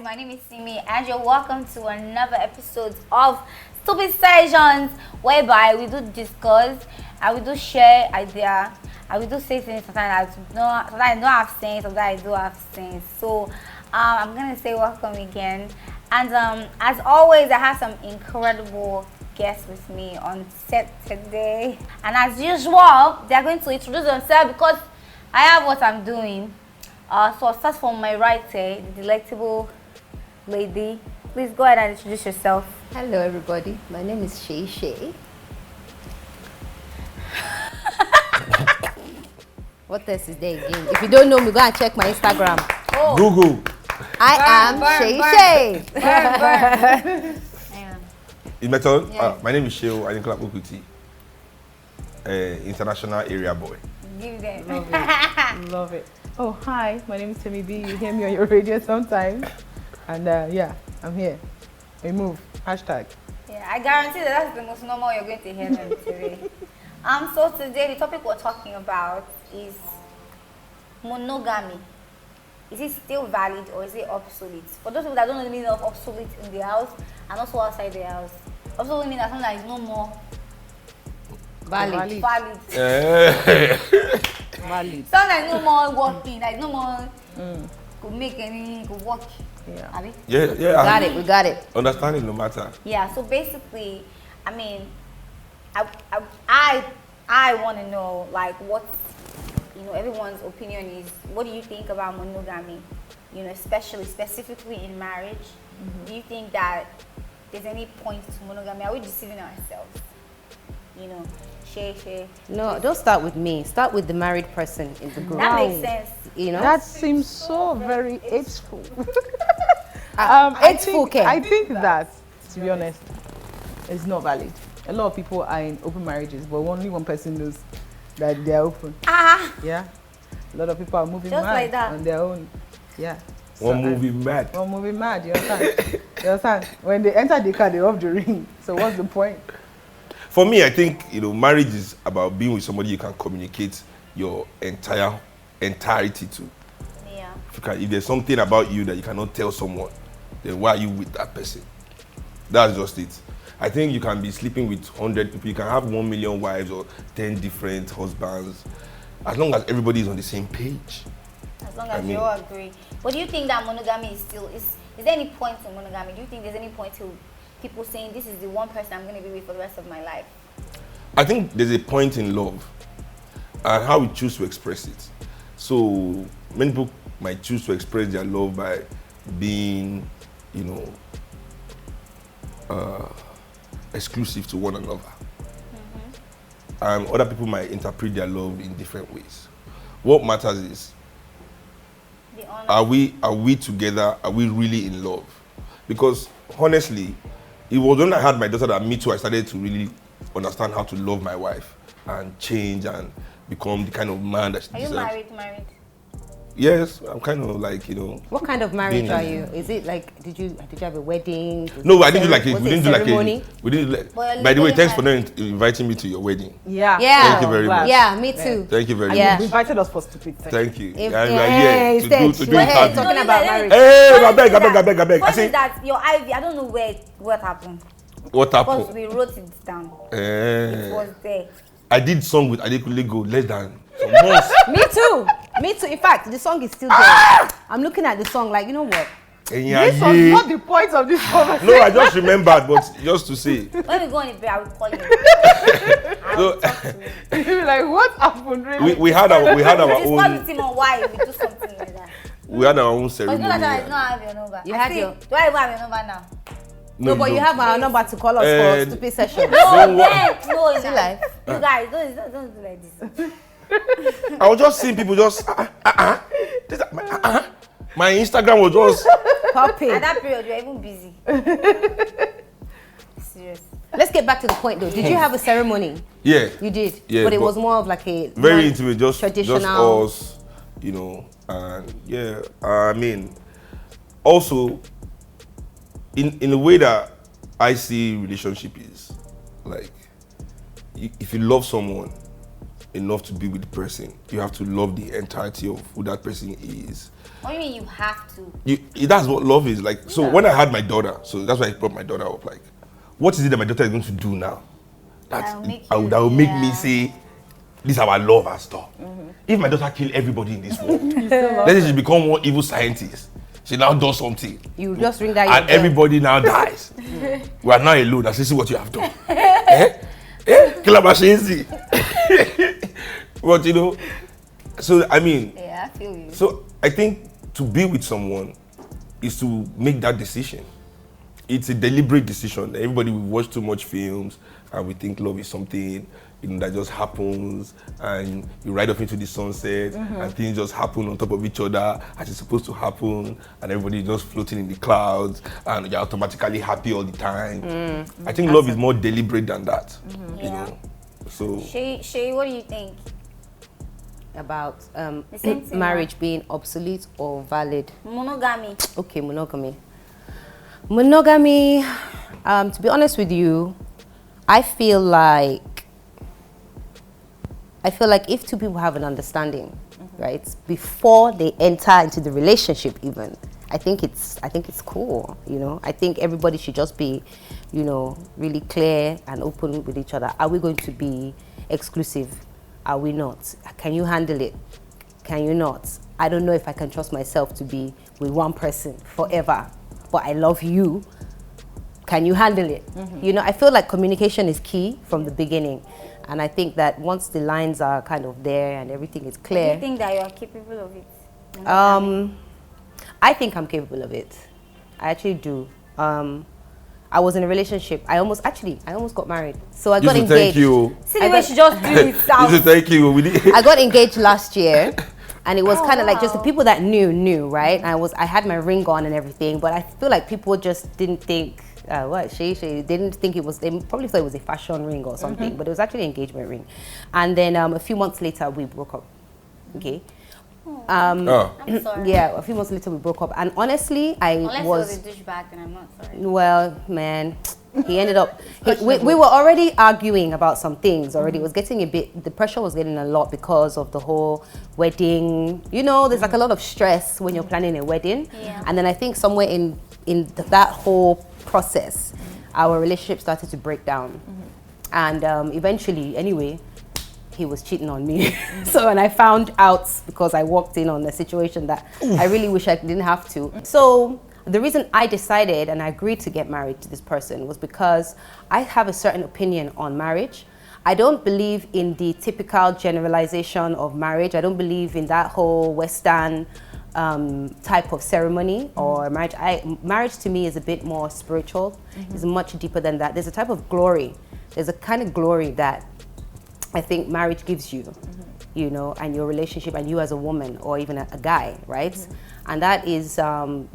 My name is Simi, and you're welcome to another episode of Stoopid Sessions, whereby we do discuss and we do share ideas and we do say things sometimes sometimes I don't have sense, sometimes I do have sense. So I'm gonna say welcome again, and as always, I have some incredible guests with me on set today, and as usual, they're going to introduce themselves because I have what I'm doing. So I'll start from my right here, the delectable lady. Please go ahead and introduce yourself. Hello everybody, my name is Seyi Shay. What else is there again? If you don't know me, go and check my Instagram. Oh. Google. I am Seyi Shay. In method, my name is Seun Kuti, international area boy. Give them. Love it. Love it. Oh, hi, my name is Temilola. You hear me on your radio sometimes. And yeah, I'm here. We move. Hashtag. Yeah, I guarantee that that's the most normal you're going to hear them today. So today the topic we're talking about is monogamy. Is it still valid or is it obsolete? For those people that don't know the meaning of obsolete in the house and also outside the house, obsolete means that something that is no more Valid. valid. Valid. Something that is no more working, that is no more could make any, could work. Yeah. Abi? Yeah. We got it. Understanding no matter. Yeah, so basically, I mean, I want to know, like, what, everyone's opinion is. What do you think about monogamy? Specifically in marriage. Mm-hmm. Do you think that there's any point to monogamy? Are we deceiving ourselves? Shay. No, don't start with me. Start with the married person in the group. That makes sense. That seems so very hateful. Hateful. I think that, to be honest, is not valid. A lot of people are in open marriages, but only one person knows that they are open. Yeah. A lot of people are moving just mad like that. on their own. Yeah. One movie mad. One movie mad, you understand? You understand? When they enter the car, they off the ring. So what's the point? For me, I think marriage is about being with somebody you can communicate your entirety to. Yeah. If there's something about you that you cannot tell someone, then why are you with that person? That's just it. I think you can be sleeping with 100 people. You can have 1 million wives or 10 different husbands, as long as everybody is on the same page. As long as you all agree. But do you think that monogamy is still is there any point to monogamy? Do you think there's any point to people saying this is the one person I'm going to be with for the rest of my life? I think there's a point in love and how we choose to express it. So many people might choose to express their love by being, exclusive to one another. Mm-hmm. And other people might interpret their love in different ways. What matters is, are we together? Are we really in love? Because honestly, it was when I had my daughter that me too, I started to really understand how to love my wife and change and become the kind of man that she deserves. Are you married? Yes, I'm kind of like, What kind of marriage are you? Is it like, did you have a wedding? No, I didn't do like it. We didn't do by the way, thanks for inviting me to your wedding. Yeah. Thank you very much. Yeah, me too. Thank you very You much. invited us for Stoopid. Thank you. If- And we are here to do it happy. talking about marriage. Hey, I beg. I What say, is that? Your IV, I don't know what happened. what Because happened? we wrote it down. It was there. I did song with Adekunle Go less than some months. Me too. In fact, the song is still there. I'm looking at the song like, you know what? This was not the point of this conversation. No, I just remembered, but just to say. When we go on the bed, I will call you. You'll be like, what happened really? we had our It's not own. the team on why we do something like that. We had our own But ceremony. you know that I do not have your number. You I have see, your- Do I even have your number now? No, but you don't. have our number to call us for Stoopid session. No, Don't worry. no, See life. You guys, don't do like this. I was just seeing people just my Instagram was just Copy. At that period, you were even busy. Serious. Let's get back to the point though. Did you have a ceremony? yeah. You did. Yeah, but it but was more of like a Very intimate, just traditional. us, and yeah. I mean, also in the way that I see relationship is like, if you love someone, enough to be with the person. You have to love the entirety of who that person is. What do you mean you have to? That's what love is like. So when I had my daughter, so that's why I brought my daughter up. Like, what is it that my daughter is going to do now? That will make me say, this is our love and stuff. If my daughter kill everybody in this world, let's say she become one evil scientist. She now does something. You just ring that and everybody now dies. We are now alone. I say, see what you have done. But you know, so I mean, yeah, I feel you. So I think to be with someone is to make that decision. It's a deliberate decision. Everybody, we watch too much films and we think love is something, you know, that just happens and you ride off into the sunset and things just happen on top of each other as it's supposed to happen and everybody just floating in the clouds and you're automatically happy all the time. I think love is more deliberate than that, you know. So Shay, what do you think? About thing, marriage being obsolete or valid? Monogamy. Okay, monogamy. Monogamy, to be honest with you, I feel like if two people have an understanding, right, before they enter into the relationship even, I think it's cool, you know. I think everybody should just be, you know, really clear and open with each other. Are we going to be exclusive? Are we not? Can you handle it? Can you not? I don't know if I can trust myself to be with one person forever, but I love you. Can you handle it? You know, I feel like communication is key from the beginning. And I think that once the lines are kind of there and everything is clear. Do you think that you are capable of it? I think I'm capable of it. I actually do. I was in a relationship. I almost got married. So I got engaged. Thank you. See the way she just do it out. Thank you. I got engaged last year. And it was kind of like just the people that knew, right? I had my ring on and everything, but I feel like people just didn't think, Seyi didn't think it was, they probably thought it was a fashion ring or something, but it was actually an engagement ring. And then a few months later, we broke up, okay? I'm sorry. Yeah, a few months later, we broke up. And honestly, Unless it was a douchebag, then I'm not sorry. Well, man, he ended up, we were already arguing about some things already. It was getting the pressure was getting a lot because of the whole wedding. You know, there's like a lot of stress when you're planning a wedding. Yeah. And then I think somewhere in that whole process, our relationship started to break down. And eventually, anyway, he was cheating on me. So, and I found out because I walked in on a situation that I really wish I didn't have to. So, the reason I decided and I agreed to get married to this person was because I have a certain opinion on marriage. I don't believe in the typical generalization of marriage. I don't believe in that whole Western type of ceremony or marriage. Marriage to me is a bit more spiritual. It's much deeper than that. There's a type of glory. There's a kind of glory that I think marriage gives you, you know, and your relationship and you as a woman or even a guy, right? And that is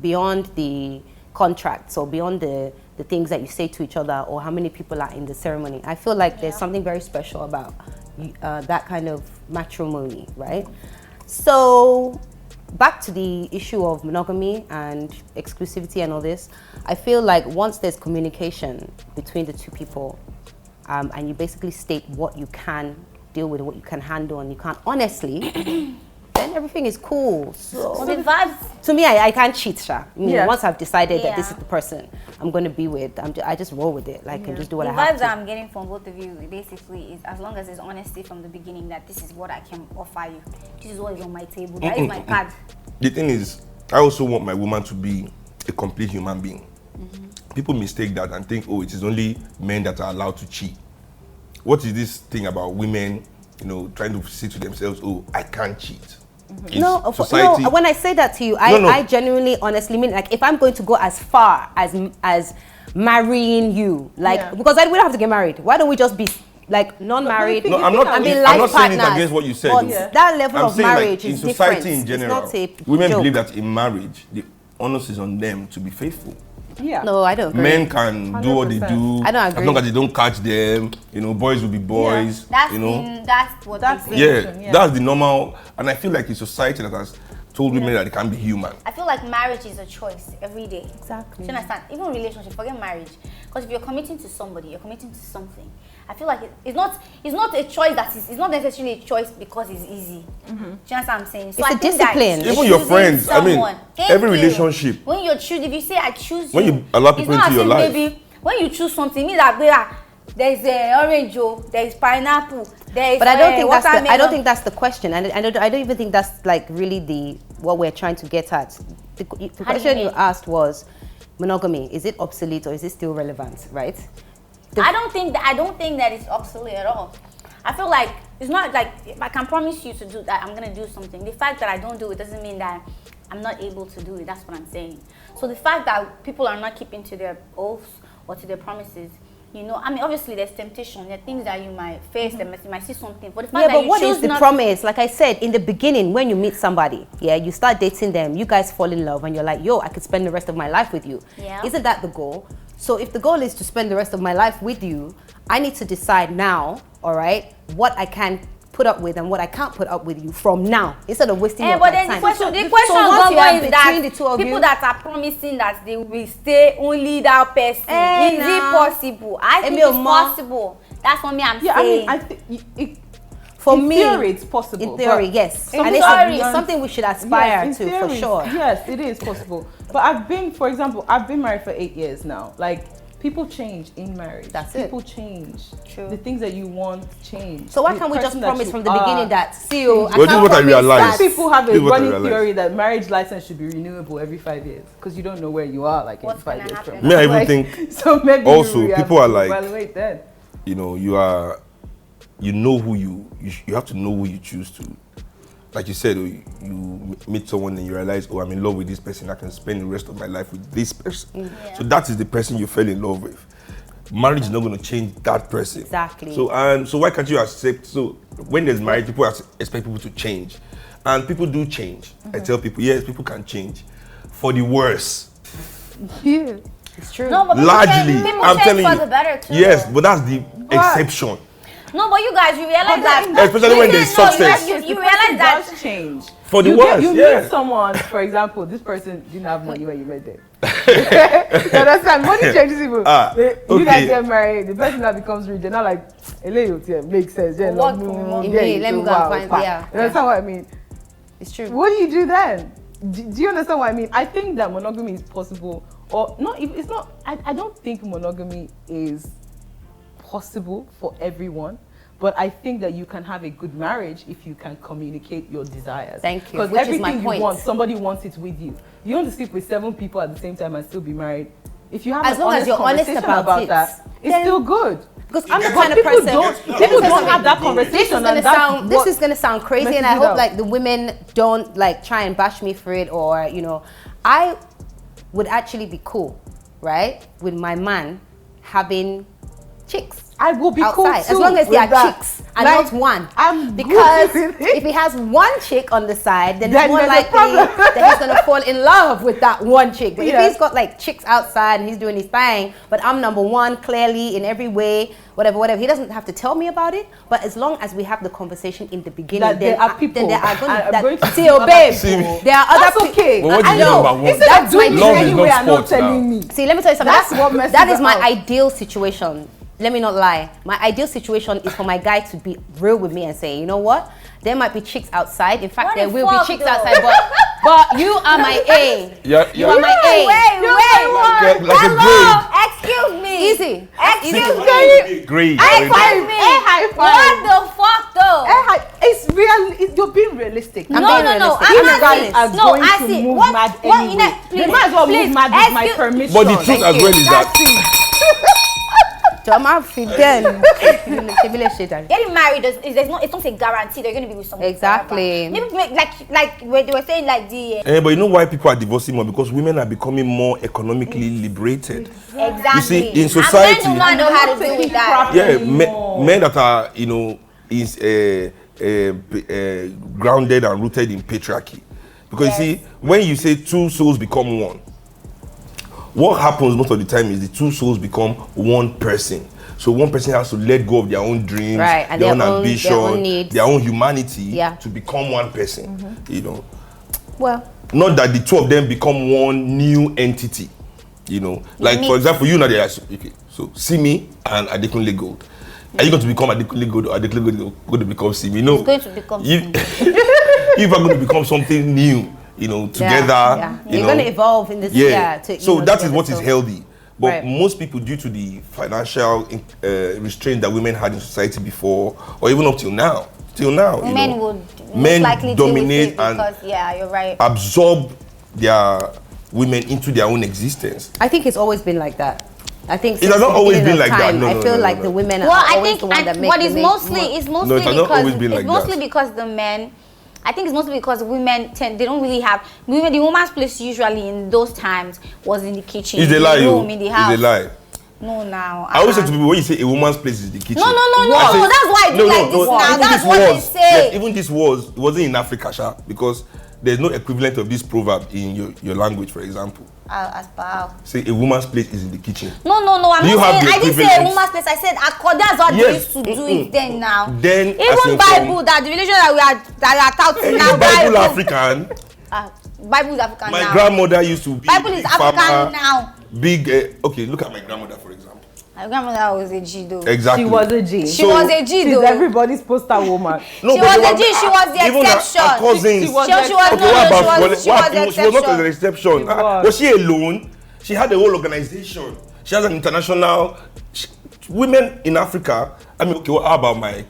beyond the contracts or beyond the things that you say to each other or how many people are in the ceremony. I feel like there's something very special about that kind of matrimony, right? So back to the issue of monogamy and exclusivity and all this, I feel like once there's communication between the two people and you basically state what you can deal with, what you can handle and you can't honestly, then everything is cool. So the vibes. To me, I can't cheat, Sha. I mean, Yeah. once I've decided that this is the person I'm going to be with, I just roll with it, like, and just do what The I have vibes to. that I'm getting from both of you basically is as long as there's honesty from the beginning that this is what I can offer you. This is what is on my table. That is my card. The thing is, I also want my woman to be a complete human being. People mistake that and think, oh, it is only men that are allowed to cheat. What is this thing about women, you know, trying to say to themselves, oh, I can't cheat? No, when I say that to you, I genuinely, honestly mean, like, if I'm going to go as far as marrying you, like, because we don't have to get married. Why don't we just be like non-married? No, I'm not saying it against what you said. But that level I'm of saying, marriage like, is in society different. in general, It's not a women joke. believe that in marriage, the onus is on them to be faithful. Yeah. No, I don't agree. Men can do what they 100%. do. I don't agree. As long as they don't catch them, you know, boys will be boys. That's you know. that's what That's they say. Yeah, that's the normal. And I feel like it's society that has told women that they can't be human. I feel like marriage is a choice every day. Exactly. Do you understand? Even relationship, forget marriage. Because if you're committing to somebody, you're committing to something. I feel like it's not a choice it's not necessarily a choice because it's easy. Do you understand what I'm saying? So It's I a think that discipline. Even your friends, I mean, Thank every you. relationship. When you choose, if you say I choose When you allow people it's not into your as if life. maybe when you choose something, it means that there's orange, there's pineapple, there's But I don't think that's watermelon. I don't think that's the question, and I don't even think that's like really what we're trying to get at. The question you mean? asked was monogamy. Is it obsolete or is it still relevant? Right? I don't think that it's obsolete at all. I feel like it's not like if I can promise you to do that, I'm gonna do something. The fact that I don't do it doesn't mean that I'm not able to do it. That's what I'm saying. So the fact that people are not keeping to their oaths or to their promises, you know, I mean, obviously there's temptation. There are things that you might face. You might see something. But the fact that But you what choose is the not promise? Like I said, in the beginning, when you meet somebody, you start dating them, you guys fall in love, and you're like, yo, I could spend the rest of my life with you. Yeah. Isn't that the goal? So if the goal is to spend the rest of my life with you, I need to decide now, all right, what I can put up with and what I can't put up with you from now, instead of wasting your but then time. the question once Gogo, you are is that between the two of people you, that are promising that they will stay only that person, is it possible? I think it's possible. That's what I'm saying. I think for in me, theory, it's possible. in theory, but yes, in and theory, it's something we should aspire yes, to, in theory, for sure. Yes, it is possible. But for example, I've been married for 8 years now. Like, people change in marriage. That's it. People change. True. The things that you want change. So why The can't we just person that promise you from the are beginning that, see, Well, this is what I realized. Some people have This a is what I running realized. theory that marriage license should be renewable every 5 years because you don't know where you are like in What's 5 gonna years happen? from Me, I now. even think so maybe also we have people to are like, evaluate then. you know, you know who you have to know who you choose to. Like you said, you meet someone and you realize, oh, I'm in love with this person. I can spend the rest of my life with this person. Yeah. So that is the person you fell in love with. Marriage is not going to change that person. Exactly. So why can't you accept? So when there's marriage, people expect people to change, and people do change. I tell people, yes, people can change, for the worse. Yeah. It's true. No, but Largely, people I'm change telling for you. the better too. Yes, but that's the exception. No, but you guys, you realize that Especially when there's success. You The realize person that does change. For the you worse, you yeah. meet someone, for example, this person didn't have money when you met them. You understand? Money changes people. You okay. guys get married, the person that becomes rich, they're not like, makes sense. Yeah, What? no, Let me go and find, yeah. You understand what I mean? It's true. What do you do then? Do you understand what I mean? I think that monogamy is possible, or not. It's not. I don't think monogamy is possible for everyone. But I think that you can have a good marriage if you can communicate your desires. Thank you. Because Which is my everything you point. want, somebody wants it with you. You want to sleep with 7 people at the same time and still be married. If you have As an long as honest you're honest conversation about it, that, it's then- still good. Because I'm the But kind of people person. people don't have that conversation. This is gonna sound crazy, and I messes it hope up. like the women don't like try and bash me for it, or I would actually be cool, right, with my man having chicks. I will be cool outside, too as long as they are with that. chicks and Like, not one. I'm Because good with it. if he has one chick on the side, then Then it's more there's a likely problem. that he's gonna fall in love with that one chick. But Yeah. if he's got like chicks outside and he's doing his thing, but I'm number one clearly in every way, whatever, he doesn't have to tell me about it. But as long as we have the conversation in the beginning, That there are people. then there are I'm going to see, oh other babe, people. there are other That's people. okay. Well, what do I you know know. about one? Instead That's of doing my it Love is anyway not and not sports now. telling me. See, let me tell you something. That's what messes That is it my up. ideal situation. Let me not lie. My ideal situation is for my guy to be real with me and say, you know what? There might be chicks outside. In fact, What there the will be fuck, chicks though? outside, but you are my A. You are my A. Like a Hello, excuse me. Easy. Excuse Easy. me. Great. Excuse me. high five. What the fuck though? It's real. You're being realistic. I'm No, being no, no. realistic. I'm If not guys saying. are No, going I to see. move What? mad What? anyway, Please, they might as well please, move mad with my excuse- permission. But the truth as well is that That's it. Getting married it's not a guarantee they're going to be with someone. Exactly. Forever. Maybe like when they were saying like the but you know why people are divorcing more? Because women are becoming more economically liberated. exactly. You see, in And society- men do not know how to deal with that. Yeah, Anymore. men that are is grounded and rooted in patriarchy. Because Yes. you see, when you say 2 souls become one, what happens most of the time is the 2 souls become one person. So one person has to let go of their own dreams, Right, and their own their own ambition, needs. their own humanity, Yeah. to become one person. Well, Not that the 2 of them become one new entity. Like for example, you know, okay, so Simi and Adekunle Gold. Are you going to become adequately good or adequately going to become Simi? No. It's going to become You, you are going to become something new, together. Yeah. You're going to evolve in this. So that is what is so. healthy. But Right. most people, due to the financial restraint that women had in society before, or even up till now, women would men most likely dominate deal with it and because you're right. absorb their women into their own existence. I think it's always been like that. I think It since has not the always beginning been of like that. time, No, I no, feel no, like no. the women Well, are I always think, the one that make but the it's men mostly more- it's No, mostly it has not because always been like it's mostly that. because the men. I think it's mostly because women they don't really have women. The woman's place usually in those times was in the kitchen, It's a in lie, the yo. room, in the house. It's a lie. No, now. I always say to people, when you say a woman's place is the kitchen. No. I say- That's why I do like this now. even That's this what they was- say. Yes, even this it wasn't in Africa, Sha, because there's no equivalent of this proverb in your language, for example. As per Say a woman's place is in the kitchen. No. I'm Do you not have saying. the I didn't say a equivalent? woman's place. I said that's how they Yes. used to do it then. Now, Then, as even in Bible, from- that the religion that we are touting In now, the Bible African, Bible is African my now. grandmother used to be Bible a is big African farmer, now. Big, okay, look at my grandmother, for example. My grandmother was a G though. Exactly. She was a G. She was a G She's though. everybody's poster woman. No, She but was they a G, she was the even exception. Her cousins. She was She was Okay, no, what about she was the she was not an exception. exception. She was. Was she alone? She had a whole organization. She has an international. Women in Africa. I mean, okay, how about my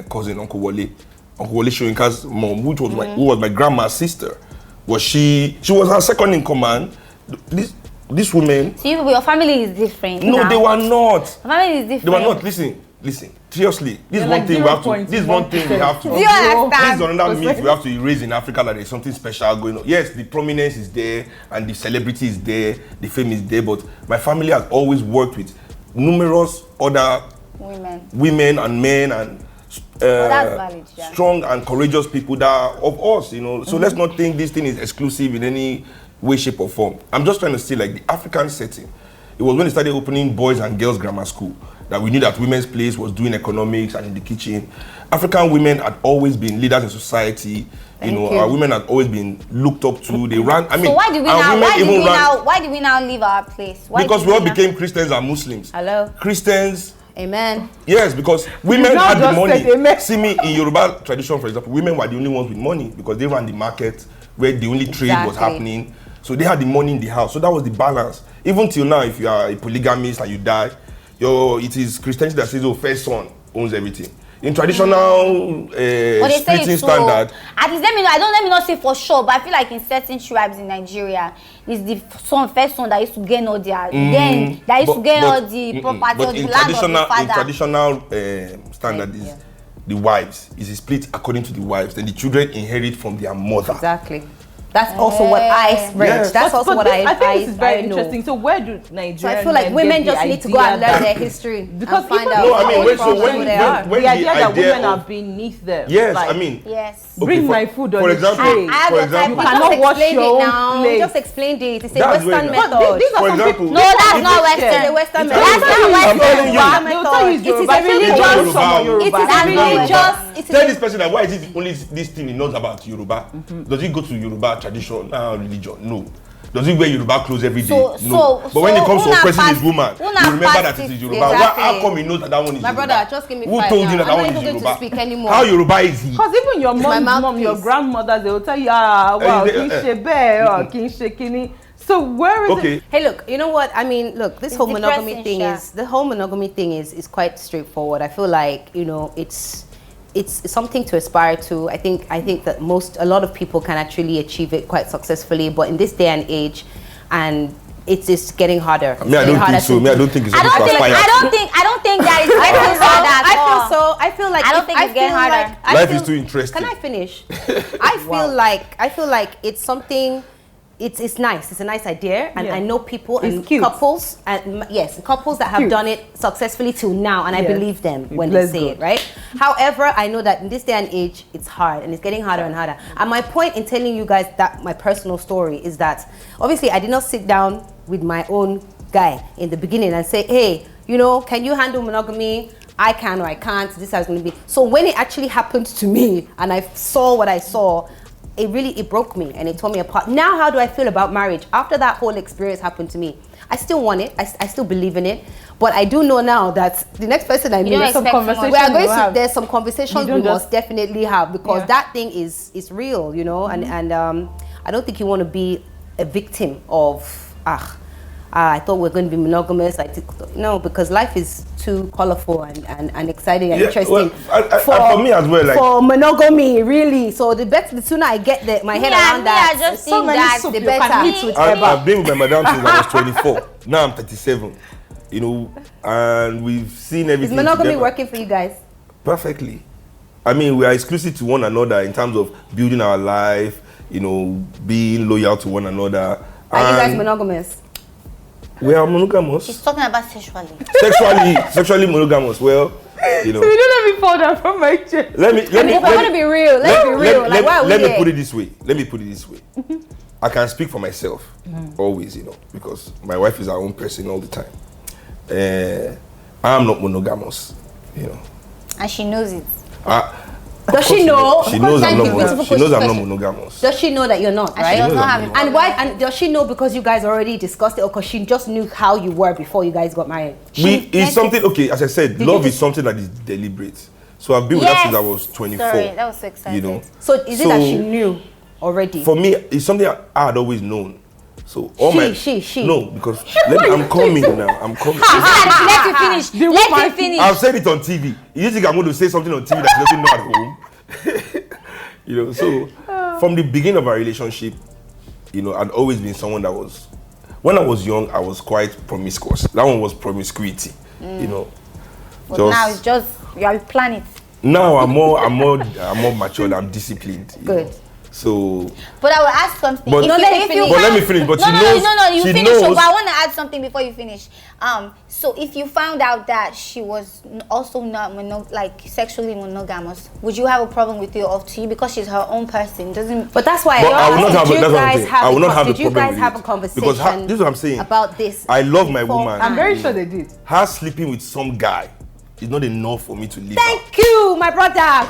cousin, Uncle Wale Shoyinka's mom, who was my grandma's sister? Was she was her second in command. This woman. See, your family is different. No, now. they were not. Your family is different. They were not. Listen. Seriously, this is They're one like thing we have to. This is one thing we have to. Do you understand? This is another myth we have to erase in Africa, that there's something special going on. Yes, the prominence is there and the celebrity is there, the fame is there, but my family has always worked with numerous other women and men and that's valid, yeah. strong and courageous people that are of us, So let's not think this thing is exclusive in any way, shape or form. I'm just trying to say, like, the African setting. It was when they started opening boys and girls grammar school that we knew that women's place was doing economics and in the kitchen. African women had always been leaders in society. Our women had always been looked up to. They ran. I mean, So why do we our now? women Why do we now leave our place? because we all became Christians and Muslims. Hello. Christians. Amen. Yes, because women not had the just said amen. money. See me in Yoruba tradition, for example, women were the only ones with money because they ran the market where the only trade was Exactly. happening. So they had the money in the house. So that was the balance. Even till now, if you are a polygamist and you die, it is Christianity that says, "Oh, first son owns everything." In traditional But they say splitting it's so. standard, At least let me not say for sure, but I feel like in certain tribes in Nigeria, it's the first son that used to gain all their then that used to gain all the property or but the in land of the traditional father. standard is Yeah. the wives. Is split according to the wives. Then the children inherit from their mother. Exactly. That's also what I read. Yes. That's also what I think this is very know. interesting. So where do Nigerians? So I feel like women just need to go and learn their history Because and find even- out No, I mean, where when- so from when- who they when- are. when the idea that idea women of- are beneath them. Yes, like, I mean, Yes. bring for- my food on for the example, tray. I have for a example, type You of- cannot Just wash explain your it own now. plate. Just explained it. It's a That's Western very nice. method. These are For some example, people- No, that's not It's a Western. Western It's method. a Western It's a I'm telling you. Western They'll tell you method. It is Yoruba. a They'll tell you religious. Yoruba. some It Yoruba. is a That's not religious. It is tell a this person that why is it only this thing he knows about Yoruba? Does he go to Yoruba tradition, religion? No. Does he wear Yoruba clothes every day? No. But when it comes to una oppressing his pass- woman, una you remember pass that it it. is Yoruba. Exactly. How come he knows that one is My Yoruba? brother, just give me Who 5 told now. you that I'm that not one even is going to Yoruba? speak anymore. How Yoruba is he? Because even your my mouth, mom, your please. grandmothers, they will tell you, wow, kì í ṣe bẹ́ẹ̀, kì í ṣe kíní. So where is Okay. it? Hey, look, you know what? I mean, look, this It's whole monogamy depressing, thing Sha. is quite straightforward. I feel like, it's something to aspire to. I think that a lot of people can actually achieve it quite successfully, but in this day and age, and it's just getting harder. Me, I don't think so. Me, I don't think it's I supposed don't to think aspire. I don't think that is getting harder at all. I feel like I don't think it's getting harder. Life is too interesting. Can I finish? I feel like it's something. It's nice. It's a nice idea, and Yeah. I know people It's and cute. couples, and yes, couples that have Cute. done it successfully till now, and I Yes. believe them when Bless they say God. it, right? However, I know that in this day and age, it's hard, and it's getting harder and harder. And my point in telling you guys that my personal story is that obviously I did not sit down with my own guy in the beginning and say, hey, can you handle monogamy? I can or I can't. This is how it's going to be. So when it actually happened to me, and I saw what I saw, it broke me and it tore me apart. Now, how do I feel about marriage? After that whole experience happened to me, I still want it. I still believe in it. But I do know now that the next person I meet, don't expect there's some conversations we must definitely have, because that thing is real, you know, and I don't think you want to be a victim of I thought we're going to be monogamous. No, because life is too colorful and exciting and interesting. Well, for me as well, like for monogamy, really. So the sooner I get my head around that, I just so think many that soup the you better. can eat with I've been with my madam since I was 24. Now I'm 37. You know, and we've seen everything. Is monogamy together working for you guys? perfectly. I mean, we are exclusive to one another in terms of building our life. You know, being loyal to one another. Are you guys monogamous? We are monogamous. He's talking about sexually. Sexually monogamous. Well, you know. So you don't let me fall down from my chair. Let me. If I want to be real, let's be real. Like, why are we Let me here? put it this way. I can speak for myself always, you know, because my wife is our own person all the time. I'm not monogamous, you know. And she knows it. Does she know? She knows I'm not. She knows I'm not Question. monogamous. Does she know that you're not, And right? she does knows not I'm have not. it. And why? And does she know because you guys already discussed it, or because she just knew how you were before you guys got married? It's something. Okay, as I said, love is something that is deliberate. So I've been with her since I was 24. Sorry, that was so exciting. You know. So is it that she knew already? For me, it's something I had always known. So all She. No, because I'm coming now. I'm coming. Let you finish. Let you finish. I've said it on TV. You think I'm going to say something on TV that she doesn't know at home? You know, so from the beginning of our relationship, you know, I'd always been someone that was, when I was young, I was quite promiscuous. That one was promiscuity, you know. But now it's just, you are planning. Now I'm more matured. I'm disciplined. You Good. know. So. But I will ask something. But let me finish. But you she finish. knows. But I want to add something before you finish. So if you found out that she was also not sexually monogamous, would you have a problem with you to you because she's her own person? Doesn't. But that's why I will not have. Did you guys have a problem with it. conversation? Because this is what I'm saying about this? I love my woman. I'm very sure they did. Her sleeping with some guy is not enough for me to leave. Thank you, my brother.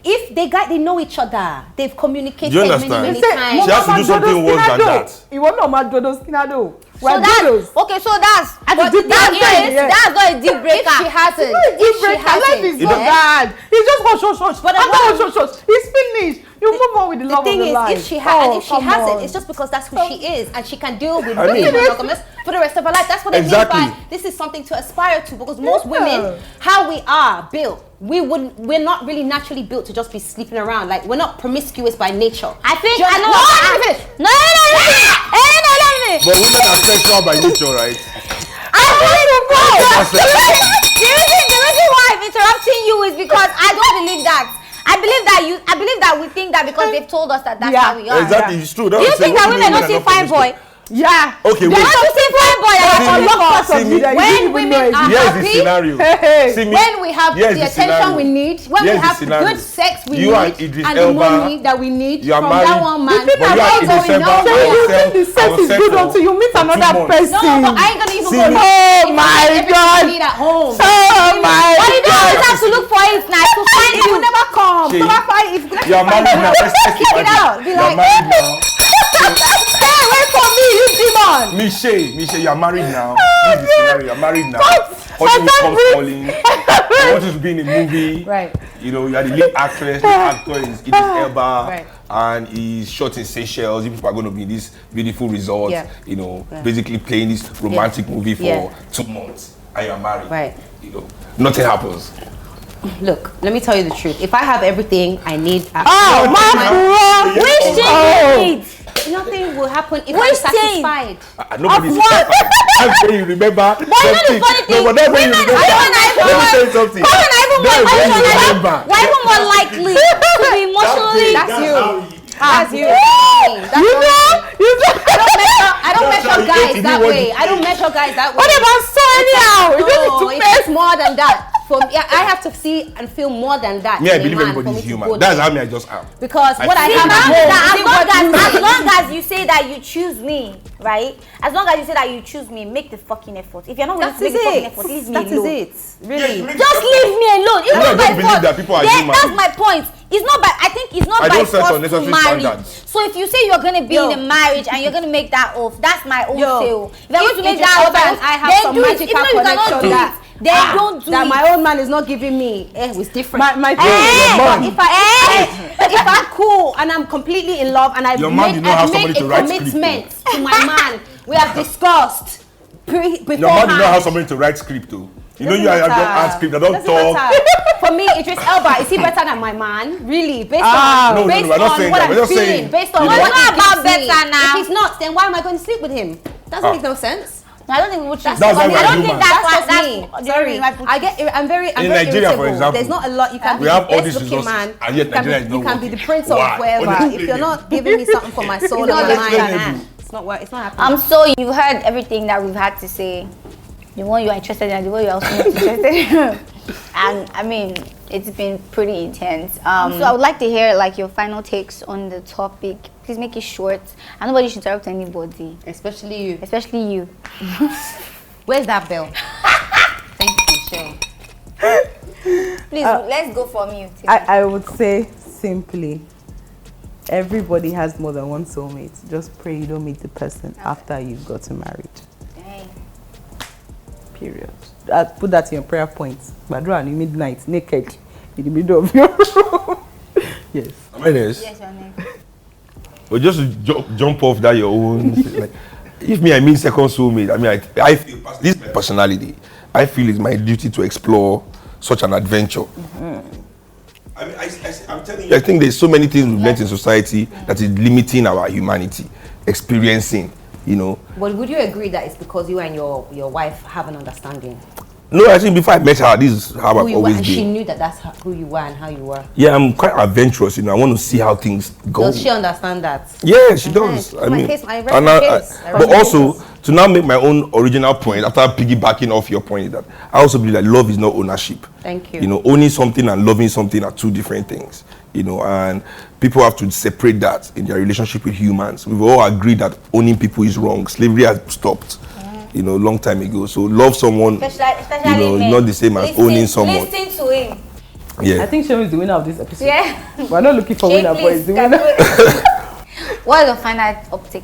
If they know each other, they've communicated Do you understand? many times. She has to do something worse than that. You want no Madodo Skinado. So that's not a deal breaker. If she hasn't, Life is not bad. It's just hush. But It's finished. You move on with the love of your life. If she hasn't, it's just because that's who she is, and she can deal with being monogamous for the rest of her life. That's what I mean by this is something to aspire to. Because most women, how we are built, we're not really naturally built to just be sleeping around. Like, we're not promiscuous by nature. I think Just, I know. No. But women are sexual by nature, right? The reason why I'm interrupting you is because I don't believe that. I believe that we think that because they've told us that that's how we are. Exactly, it's true. Do you think that women don't see fine boy? Yeah. Okay, wait. They don't see fine boy. When women are Here's the happy, scenario. Simi, when we have here's the attention we need, when we Here's the have scenario. good sex we You need, and Idris and the Elba, money that we need you are from married. that one man. But you are Idris Elba, So you think the sex is good until you meet another person. No, but I ain't gonna even Simi. go. Oh my God. At home. Oh my But you don't God. always have to look for it now to find It will you. never come. Shay, So that's why if You are married now. Let's keep it out. Be You are like, married now. stay away from me, you demon. Michelle, you are married now. This is the scenario. You are married now. Hollywood comes calling. You want you to be in a movie. Right. You know, you are the lead actress. The actor is Idris Elba. Right. And he's shot in Seychelles. You people are going to be in this beautiful resort. Yeah. You know, basically playing this romantic movie for Yeah. 2 months. And you are married. Right. You know, nothing happens. Look, let me tell you the truth. If I have everything I need, Which thing you need? nothing will happen if Which I'm thing? satisfied. Nobody's satisfied. That's when you remember. But you know the funny thing, No, but that's when you women, remember. Let me tell you something. Why even more likely to be emotionally? That's you. That's you. I don't measure how you guys ate that it, way. I don't measure guys that way. What about so anyhow? No, it's more than that. For me, I have to see and feel more than that. Me, I in a believe man everybody for is me to go human. That's there. how me I just am. Because what I feel have that. at As long as you say that you choose me, right? As long as you say that you choose me, make the fucking effort. If you're not willing to make the fucking effort, leave me alone. That is it. Really. Just leave me alone. It's I not my don't believe fault. that people are human. That's my point. It's not by. I think it's not I by don't set force to unnecessary marry. standards. So if you say you're gonna be in a marriage and you're gonna make that off, that's my own sale. If I want to make that off, and I have then some do it. If magical not, you cannot connection do that it. Then don't do that it. my own man is not giving me. It's different. My man. If I'm cool and I'm completely in love and I've Your man made, did not have I've made somebody a to write script commitment to my man, we have discussed Your man did beforehand. not have somebody to write script to. You know, you don't add script, I don't Doesn't talk. matter. For me, Idris Elba, is he better than my man? Really? Based No, on, based we're not on saying what that. I'm We're just feeling, saying, based on you what know. he It's not gives about me. better now. If he's not, then why am I going to sleep with him? Doesn't make no sense. I don't think we should. That's why I we're don't human. think that's That's why. me. That's Sorry, I'm very In Nigeria, for irritable. example, There's not a lot you can we be have the all these best looking resources, man. and yet You can Nigeria is be, not you can be the working. prince Why? of wherever. What is If it you're doing? not giving me something for my soul It's or not my explainable. mind, it's not happening. So you've heard everything that we've had to say. The one you are interested in and the one you are also not interested in. And I mean, it's been pretty intense. So I would like to hear like your final takes on the topic. Please make it short. And nobody should interrupt anybody, Especially you. especially you. Where's that bell? Thank you, Shay. Please, let's go from you. I would say simply, everybody has more than one soulmate. Just pray you don't meet the person after you've gotten married. Dang. Period. Put that in your prayer points. Badra in midnight, naked, in the middle of your room. Yes. Am I next? Yes, your name. But just to jump off that your own, like, if me I mean second soulmate, I mean I feel this is my personality. I feel it's my duty to explore such an adventure. I mean, I'm telling you, I think there's so many things we've learned in society that is limiting our humanity, experiencing, you know. But would you agree that it's because you and your wife have an understanding? No, I think before I met her, this is how Who I've you were, always and she been. knew that that's who you were and how you were. Yeah, I'm quite adventurous, you know. I want to see how things go. Does she understand that? Yeah, she does. I I mean, rest my case. but also to now make my own original point after piggybacking off your point, that I also believe that love is not ownership. Thank you. You know, owning something and loving something are two different things. You know, and people have to separate that in their relationship with humans. We've all agreed that owning people is wrong. Slavery has stopped. You know, long time ago. So love someone, Especially you know, men. not the same as owning someone. Listen to him. Yeah. I think Seun is the winner of this episode. Yeah. We're not looking for winner, but he's the winner. What is your final optic?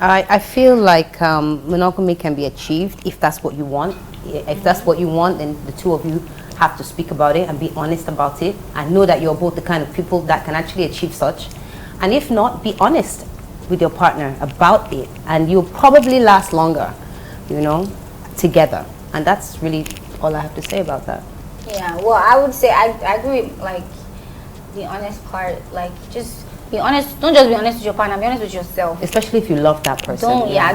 I feel like monogamy can be achieved if that's what you want. If that's what you want, then the two of you have to speak about it and be honest about it and know that you're both the kind of people that can actually achieve such. And if not, be honest with your partner about it and you'll probably last longer, you know, together. And that's really all I have to say about that. Yeah, well, I would say I agree with, like, the honest part. Like, just be honest. Don't just be honest with your partner. Be honest with yourself. Especially if you love that person.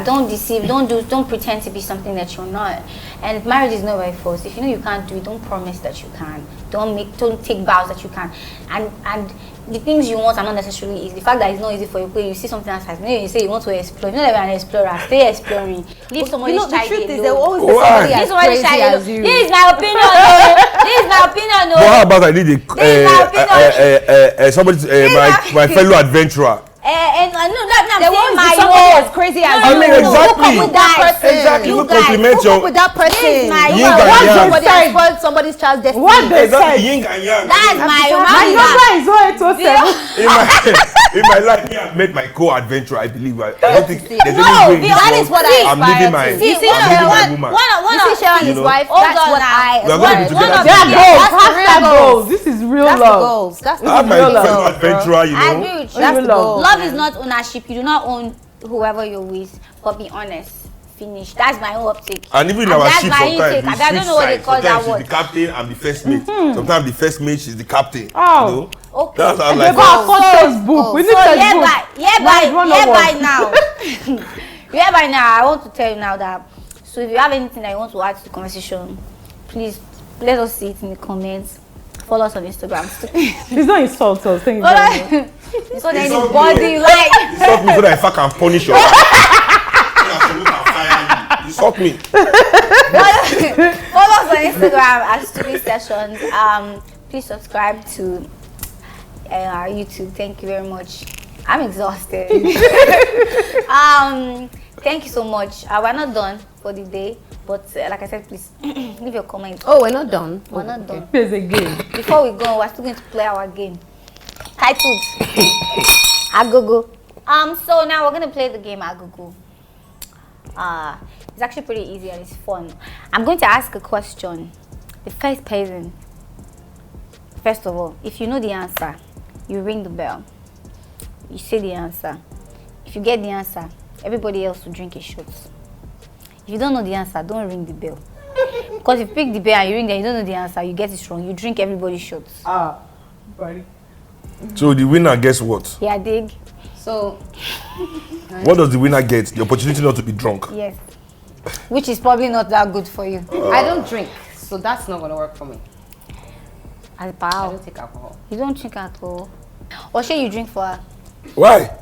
Don't deceive. Don't pretend to be something that you're not. And marriage is not by force. If you know you can't do it, don't promise that you can. Don't take vows that you can. And the things you want are not necessarily easy. The fact that it's not easy for you, because you see something outside. Maybe you say you want to explore. You know that you're an explorer. Stay exploring. Leave somebody's You know, the child truth is alone. there will always be Why? somebody Leave as somebody's crazy child as alone. you. This is my opinion. Though. This is my opinion. But how about I need somebody, my fellow adventurer. And no, that There won't be somebody as crazy as you. I mean, exactly. Hook up with that person. Exactly. You Who guys, compliment Hook your up with that person. my yin and yang. Somebody has spoiled somebody's child's destiny. What they Exactly, said. yin and yang. That's my My number is 0807. In my life, I've met my co-adventurer. I believe. I don't think there's No, any way in this that world is what I I'm living my. aspire to. See, You see, I'm living my one- woman. You see, Shay and his know. wife, Hold that's on what now. I We are going to be One together. of They are Yeah, goals. that's the Hashtag real goals. goals. This is real That's the love. goals. That's I the have my real fellow love. adventurer, you I know. agree with you. That's the goal. Love is not ownership. You do not own whoever you're with, but be honest. Finish. That's my own optic. And even in And our that's ship, my sometimes intake. we I don't switch know what they sides. call that Sometimes she's word. the captain, I'm the first mate. Sometimes the first mate, she's the captain. Oh. You know? Okay. That's how They like. got a contest book. We need So a book. by now. By now, I want to tell you now that. So if you have anything that you want to add to the conversation, please let us see it in the comments. Follow us on Instagram. Please don't insult us. Thank you very much. It's not Insult anybody me. like. Insult me so that if I can punish you. Insult me. Follow us on Instagram at Stoopid Sessions. Please subscribe to our YouTube. Thank you very much. I'm exhausted. Thank you so much. We're not done for the day, but like I said, please leave your comments. Oh, we're not done. We're not done. There's a game. Before we go, we're still going to play our game. Titled Agogo. So now we're gonna play the game Agogo. It's actually pretty easy and it's fun. I'm going to ask a question. The first person. First of all, if you know the answer, you ring the bell. You say the answer. If you get the answer, everybody else will drink a shot. If you don't know the answer, don't ring the bell. Because if you pick the bell and you ring there, you don't know the answer, you get it wrong. You drink everybody's shots. Buddy. So the winner gets what? Yeah, dig. So, What does the winner get? The opportunity not to be drunk. Yes. Which is probably not that good for you. I don't drink, so that's not gonna work for me. As I power. don't take alcohol. You don't drink at all. Or should you drink for her? Why?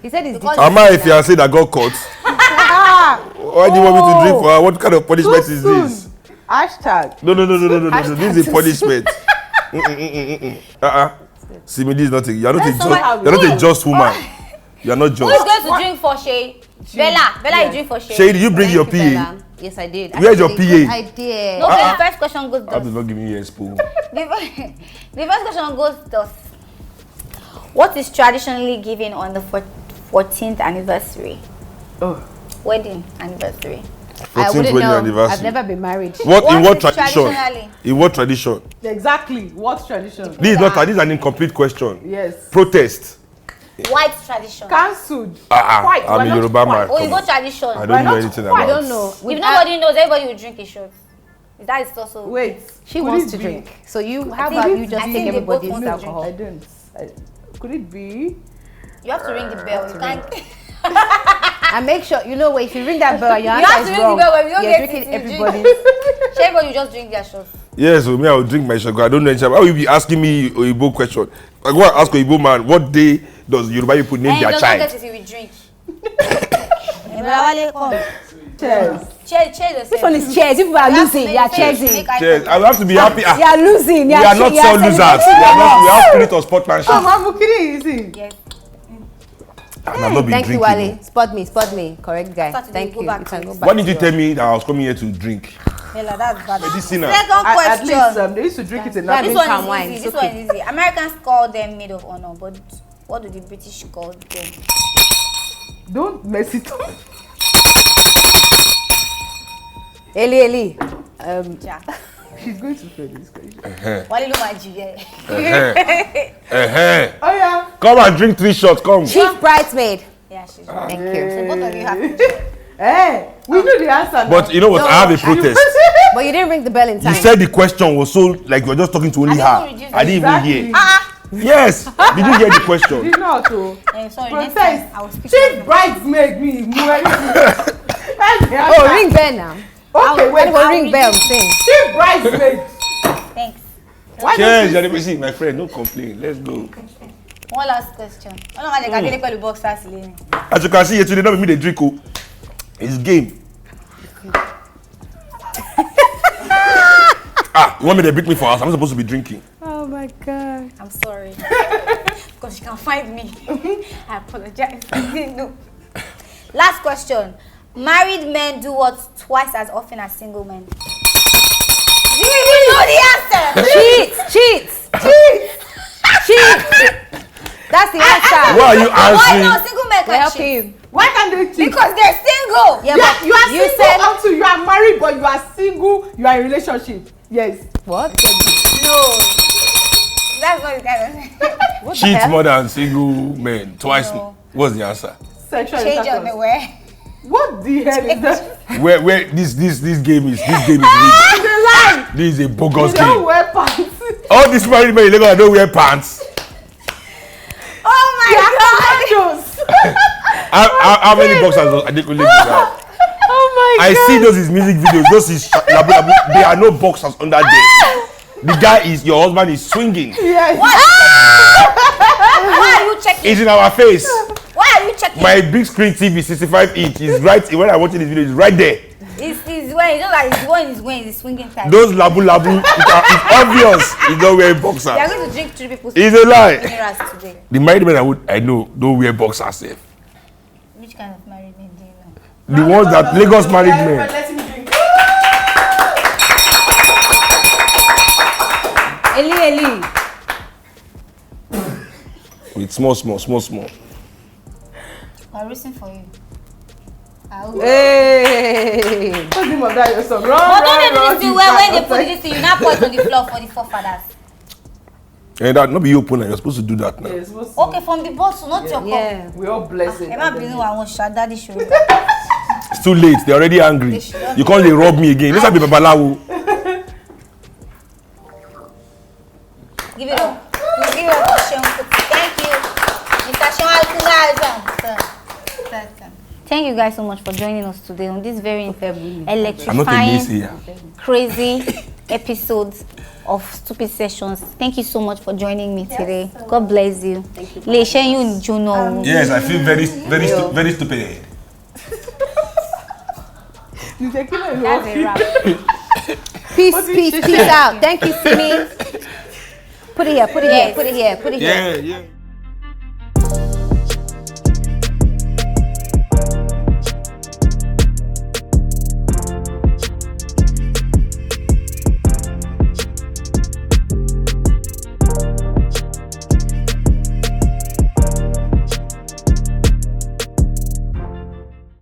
He said it's Because- Am I if you are saying I got caught? Why do you want me to drink for her? What kind of punishment is this? Hashtag. No. This is a punishment. Simi, this is not a. You are not a just. You are not a just woman. You are not Who is just. going to drink for Shay? Bella, you drink for Shay. Shay, did you bring your Thank you, PA? Bella. Yes, I did. Where's your Actually, PA? I did. No, the first question goes I'm thus. not giving you a spoon. The first question goes thus. What is traditionally given on the 14th anniversary? Oh. Wedding anniversary. I 14th wouldn't wedding know. anniversary. I've never been married. What in what is tradition? traditionally? In what tradition? Exactly. What tradition? This is not. This is an incomplete question. Yes. Protest. White tradition. Cancelled. I'm White. We're a not Yoruba man. white. Oh, you Come go on. tradition. I If don't know not anything white. about. I don't know. nobody knows, everybody will drink a shot. That is also. Wait. She could wants it to be- drink. So you, how think- about you I just think take they both everybody's want to drink. alcohol? I don't. Could it be? You have to ring the bell. You can't. And make sure, you know what, if you ring that bell, your You answer have is to ring wrong. the bell when you don't You're get drinking it, you everybody's. Everybody will just drink their shots. Yes, so me, I will drink my sugar. I don't know anything. Why will you be asking me Oyibo question? I go and ask Oyibo man, what day does Yoruba people name their Does not child? get it if we drink. Cheers. This one is cheers. If we are losing, you are cheersing. Cheers. I will have to be happy. You are losing. We are not sore losers. We have spirit of sportsmanship. I'm kidding. Yes. And I've not been Thank you, drinking. Wale. Spot me. Correct guy. Saturday, Thank go you. back You can to go it. back. Why did you to tell me that I was coming here to drink? Hella, that's bad. Medicina. Second At question. least they used to drink it in Yeah. that. This Drink palm one wine, is it's easy. This okay. one is easy. Americans call them maid of honor, but what do the British call them? Don't mess it up. Eli. Ja. She's going to fail this question. Wale lo ma jiye. Oh yeah. Come and drink 3 shots. Come. Chief bridesmaid. Yeah, she's right. Thank So you. both of you have to. Hey, we know the answer. But you know what? No. I have a protest. But you didn't ring the bell in You time. said the question was so like you were just talking to only I her. didn't reduce I didn't Exactly. even hear. Yes. Did you hear the question? Did not to. Sorry, next Protest. time I will speak. Chief bridesmaid me. That's the Oh, answer. ring bell now. Okay, wait. Go ring bell. Sing. Chief bridesmaid. Thanks. Why Cheers, don't you Johnny. See, my friend, don't complain. Let's go. One last question. Ọlọ́run má jẹ́ ká délé pẹ̀lú boxers lẹ́yìn. As you can see, yesterday not me the drink. Oh. It's game. You want me to beat me for us? I'm supposed to be drinking. Oh my God. I'm sorry. Because you can find me. I apologize. No. Last question. Married men do what twice as often as single men? Do you even know the answer? Cheat. That's the answer. Why are you Why answering? not single men We're can helping cheat? you. Why can't they cheat? Because they're single. Yeah, you but are, you are you single said until you are married, but you are single. You are in a relationship. Yes. what? No. That's not the kind of thing. What the Cheat hell? more than single men twice. No. What's the answer? Sexual Change intercourse. underwear. What the hell is that? Where this game is rigged. It's a lie. This is a bogus You don't game. wear pants. All these married men in Lagos that don't wear pants. Oh my They are God. commandos. How many boxers I did really have? Oh my I God. see those his music videos. Those is labu labu. There are no boxers under there. The guy is your husband is swinging. Yes. Why are you checking? It's in our face. Why are you checking? My big screen TV 65 inch is right when I watching this video. It's right there. It's when you know like it's going it's swinging time. Those labu labu. It's obvious. He's not wearing They are boxers. going to drink 3 people's It's a lie. minerals today. The married men I know don't wear boxers. Safe. Which kind of married men do you know? The ones that Lagos married men. Let him drink. Eli. With small. I'm racing for you. Hey! What's the name of that your song? But don't do this when they put this thing, you now put it on the floor for the forefathers. And that not be open, you're supposed to do that now. Yeah, okay, from the bottle, not your cup. Yeah, we all bless it. Emma Binu, I want shot daddy show. It's too late, they're already angry. You can't rob me again. Let's be babalawo. Give it up. Give it up to Seun Kuti. Thank you. Mr. Seun. Thank you guys so much for joining us today on this very electrifying, crazy episodes of Stoopid Sessions. Thank you so much for joining me today. God bless you. Thank you. Yes, I feel very stupid. That's a wrap. Peace out. Thank you, Simi. Put it here. Yeah.